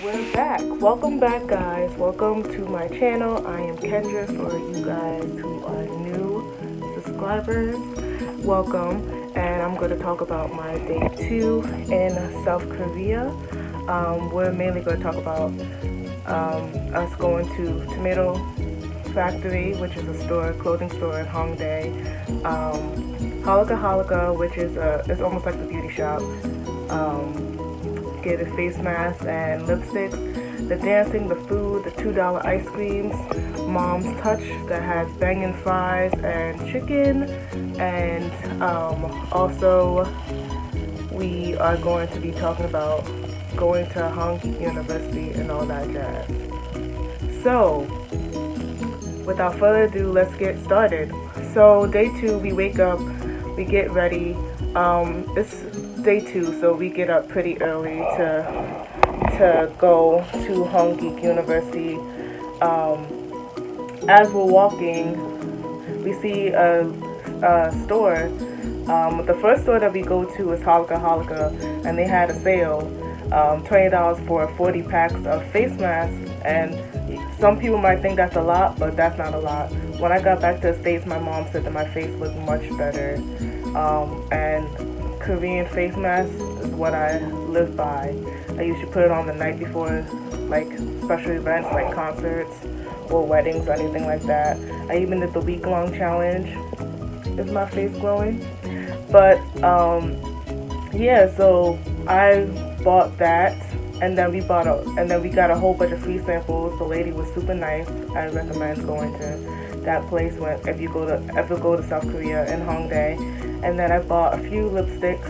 we're back. Welcome back, guys. Welcome to my channel. I am Kendra. For you guys who are new subscribers, welcome. And I'm going to talk about my day 2 in South Korea. We're mainly going to talk about us going to Tomato Factory, which is a store, clothing store in Hongdae. Halika, which is it's almost like the beauty shop. Get a face mask and lipsticks, the dancing, the food, the $2 ice creams, Mom's Touch that has bangin' fries and chicken, and also we are going to be talking about going to Hongik University and all that jazz. So, without further ado, let's get started. So, day 2, we wake up, we get ready. It's day 2, so we get up pretty early to go to Hongik University. As we're walking, we see a store. The first store that we go to is Halika, and they had a sale, $20 for 40 packs of face masks. And some people might think that's a lot, but that's not a lot. When I got back to the States, my mom said that my face looked much better. And Korean face mask is what I live by. I usually put it on the night before, like special events like concerts or weddings or anything like that. I even did the week-long challenge. Is my face glowing? But yeah, so I bought that, and then we got a whole bunch of free samples. The lady was super nice. I recommend going to that place if you ever go to South Korea in Hongdae. And then I bought a few lipsticks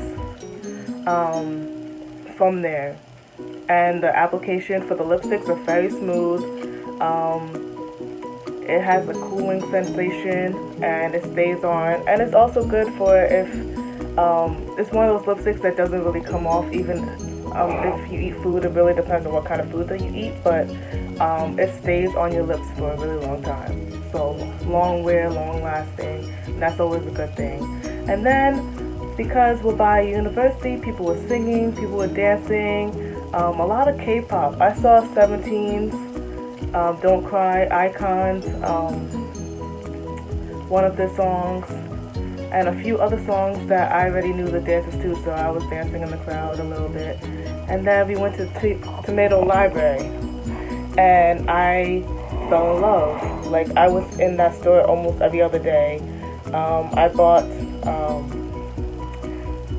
from there. And the application for the lipsticks are very smooth. It has a cooling sensation and it stays on. And it's also good for if it's one of those lipsticks that doesn't really come off even if you eat food. It really depends on what kind of food that you eat, but it stays on your lips for a really long time. So long wear, long lasting, and that's always a good thing. And then, because we're by a university, people were singing, people were dancing, a lot of K-pop. I saw 17's Don't Cry, Icons, one of their songs, and a few other songs that I already knew the dances to, so I was dancing in the crowd a little bit. And then we went to Tomato Library, and I fell in love. Like, I was in that store almost every other day. I bought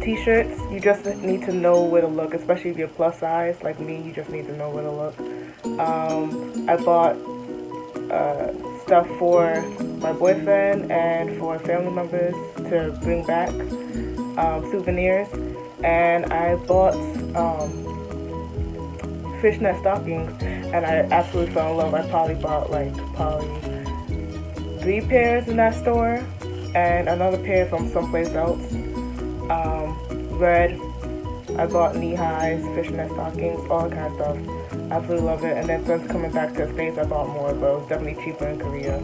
t-shirts. You just need to know where to look, especially if you're plus size like me. You just need to know where to look. I bought stuff for my boyfriend and for family members to bring back, souvenirs. And I bought fishnet stockings, and I absolutely fell in love. I probably bought like 3 pairs in that store, and another pair from someplace else. Red, I bought knee-highs, fishnet stockings, all that kind of stuff. I absolutely love it. And then since coming back to the States, I bought more, but it was definitely cheaper in Korea.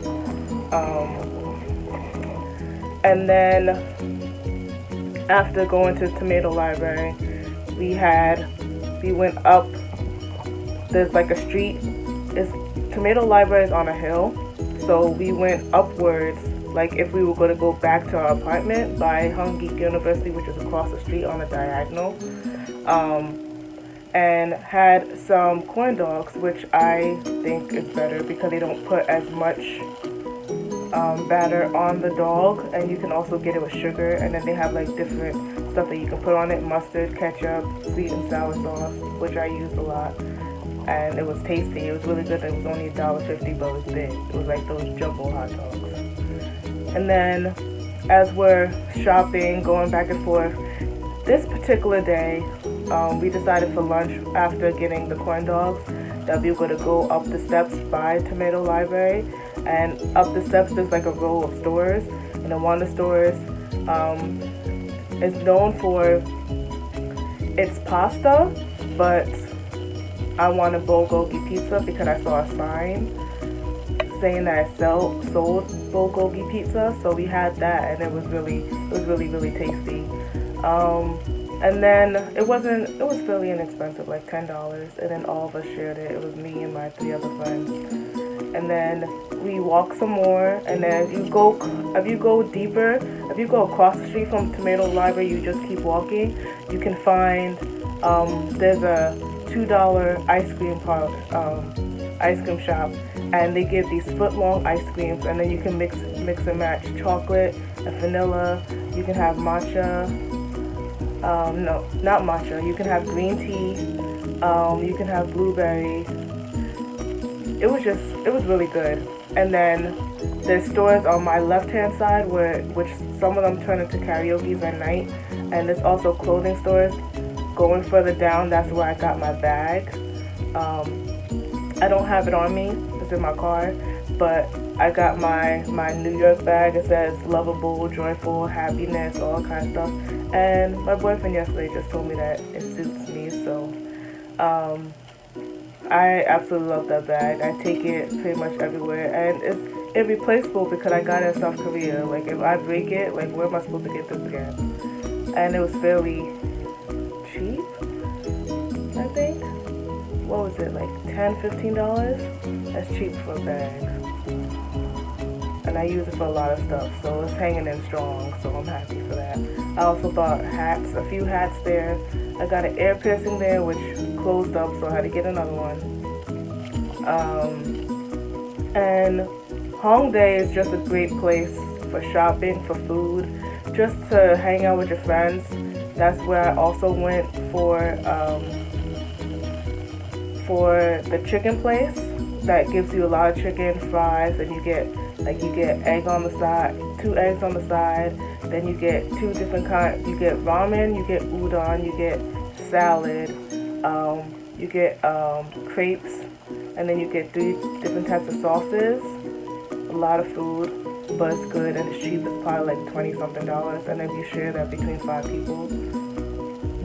And then after going to Tomato Library, we went up. There's like a street. Tomato Library is on a hill, so we went upwards. Like if we were going to go back to our apartment by Hongik University, which is across the street on a diagonal, and had some corn dogs, which I think is better because they don't put as much batter on the dog, and you can also get it with sugar. And then they have like different stuff that you can put on it: mustard, ketchup, sweet and sour sauce, which I used a lot. And it was tasty. It was really good. It was only $1.50, but it was big. It was like those jumbo hot dogs. And then, as we're shopping, going back and forth, this particular day, we decided for lunch, after getting the corn dogs, that we were going to go up the steps by Tomato Library. And up the steps, there's like a row of stores. And then one of the stores is known for its pasta, but I wanted bulgogi pizza because I saw a sign saying that it sold bulgogi pizza, so we had that, and it was really tasty. And then it was fairly inexpensive, like $10. And then all of us shared it. It was me and my three other friends. And then we walk some more. And then if you go deeper, if you go across the street from Tomato Library, you just keep walking. You can find there's a $2 ice cream shop, and they give these foot-long ice creams, and then you can mix and match chocolate and vanilla. You can have matcha. No, not matcha. You can have green tea. You can have blueberry. It was really good. And then there's stores on my left-hand side which some of them turn into karaoke's at night, and there's also clothing stores. Going further down, that's where I got my bag. I don't have it on me. It's in my car, but I got my New York bag. It says lovable, joyful, happiness, all kind of stuff. And my boyfriend yesterday just told me that it suits me, so I absolutely love that bag. I take it pretty much everywhere, and it's irreplaceable because I got it in South Korea. Like, if I break it, like, where am I supposed to get this again? And it was fairly cheap, I think. What was it, like $10-15? That's cheap for a bag. And I use it for a lot of stuff, so it's hanging in strong, so I'm happy for that. I also bought hats, a few hats there. I got an ear piercing there, which closed up, so I had to get another one. And Hongdae is just a great place for shopping, for food, just to hang out with your friends. That's where I also went for the chicken place that gives you a lot of chicken, fries, and you get egg on the side, 2 eggs on the side. Then you get 2 different kinds. You get ramen, you get udon, you get salad, you get crepes, and then you get 3 different types of sauces. A lot of food, but it's good and it's cheap. It's probably like $20-something. And if you share that between 5 people,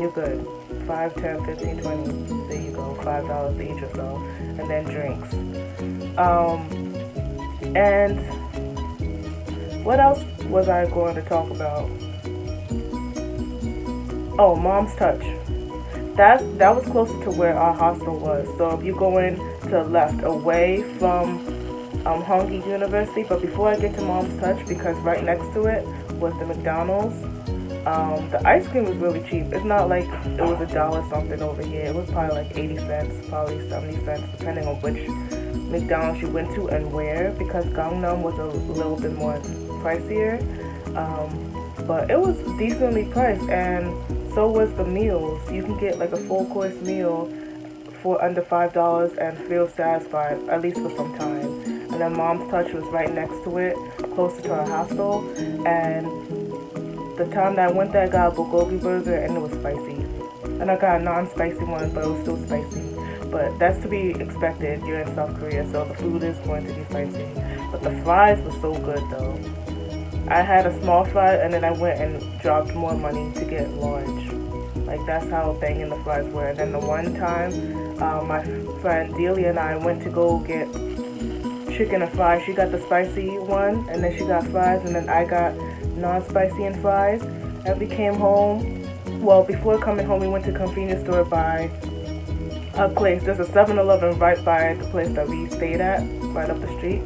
you're good. 5, 10, 15, 20. There you go. $5 each or so. And then drinks. And what else was I going to talk about? Oh, Mom's Touch. That was closer to where our hostel was. So if you go in to the left, away from Hongik University, but before I get to Mom's Touch, because right next to it was the McDonald's. The ice cream was really cheap. It's not like it was $1 something over here. It was probably like 80 cents, probably 70 cents, depending on which McDonald's you went to and where, because Gangnam was a little bit more pricier. But it was decently priced, and so was the meals. You can get like a full course meal for under $5 and feel satisfied, at least for some time. And then Mom's Touch was right next to it, closer to our hostel, and the time that I went there, I got a bulgogi burger, and it was spicy. And I got a non-spicy one, but it was still spicy. But that's to be expected. You're in South Korea, so the food is going to be spicy. But the fries were so good, though. I had a small fry, and then I went and dropped more money to get large. Like, that's how banging the fries were. And then the one time, my friend Delia and I went to go get chicken and fries. She got the spicy one, and then she got fries, and then I got non-spicy and fries. And we came home. Well, before coming home, we went to a convenience store by a place. There's a 7-Eleven right by the place that we stayed at, right up the street.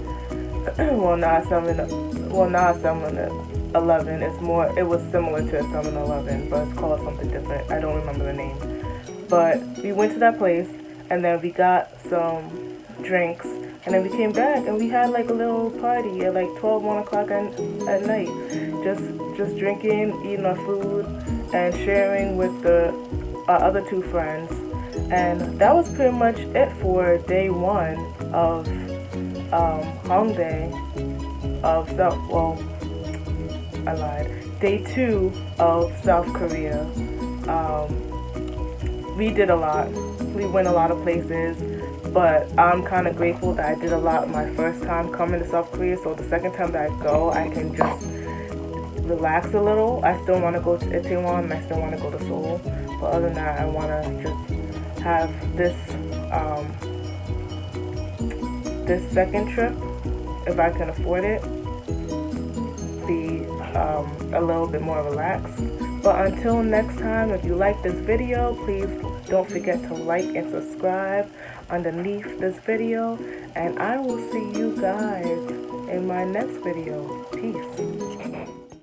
Well, not 7-Eleven. It was similar to a 7-Eleven, but it's called something different. I don't remember the name. But we went to that place, and then we got some drinks, and then we came back, and we had like a little party at like 1 o'clock at night. Just drinking, eating our food, and sharing with our other 2 friends. And that was pretty much it for day 1 of Hongdae. I lied. Day 2 of South Korea. We did a lot. We went a lot of places, but I'm kind of grateful that I did a lot my first time coming to South Korea, so the second time that I go, I can just relax a little. I still want to go to Itaewon, and I still want to go to Seoul, but other than that, I want to just have this second trip, if I can afford it, be a little bit more relaxed. But until next time, if you like this video, please don't forget to like and subscribe underneath this video. And I will see you guys in my next video. Peace.